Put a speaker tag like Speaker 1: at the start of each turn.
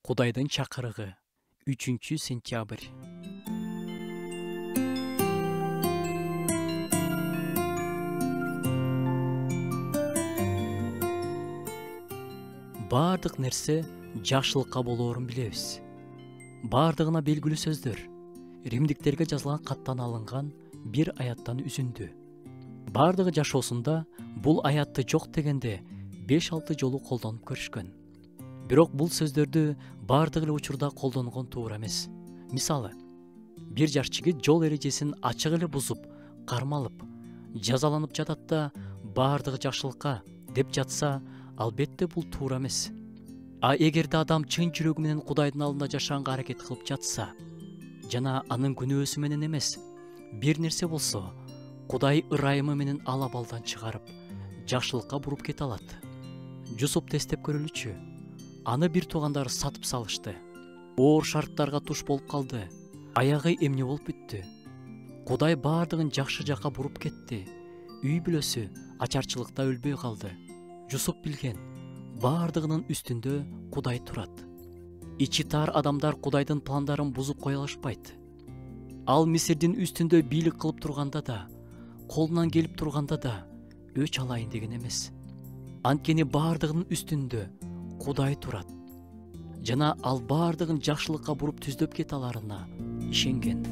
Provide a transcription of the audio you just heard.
Speaker 1: Кудайдын чакырыгы 3-сентябрь. Бардык нерсе жакшылыкка болоорун билебиз. Бардыгына белгилүү сөздөр римдиктерге жазылган каттан алынган бир аяттан үзүндү. Бардыгы жашоосунда бул аятты жок дегенде 5-6 жолу колдонуп көрүшкөн. Бирок бул сөздөрдү бардык эле учурда колдонгон туура эмес. Мисалы, бир жаш жигит жол эрежесин ачык эле бузуп, кармалып, жазаланып жатат да бардыгы жакшылыкка деп жатса, албетте бул туура эмес. А эгерде адам чын жүрөгү менен Кудайдын алдында жашаганга аракет кылып жатса, жана анын күнөөсү менен эмес, бир нерсе болсо, Кудай ырайымы менен ал абалдан чыгарып, жакшылыкка буруп кете алат. Жусуп тестеп көрүлүчү. Аны бир туугандары сатып салышты. Оор шарттарга туш болуп калды. Аягы эмне болуп бүттү. Кудай бардыгын жакшы жакка буруп кетти. Үй бүлөсү ачарчылыкта өлбөй калды. Жусуп билген, бардыгынын үстүндө Кудай турат. Ичи тар адамдар Кудайдын пландарын бузуп кое алышпайт. Ал Мисирдин үстүндө бийлик кылып турганда да, колунан келип турганда да өч алайын деген эмес. Анткени бардыгынын үстүндө Кудай турат. Жана ал бардыгын жакшылыкка буруп түздөп кете аларына ишенген.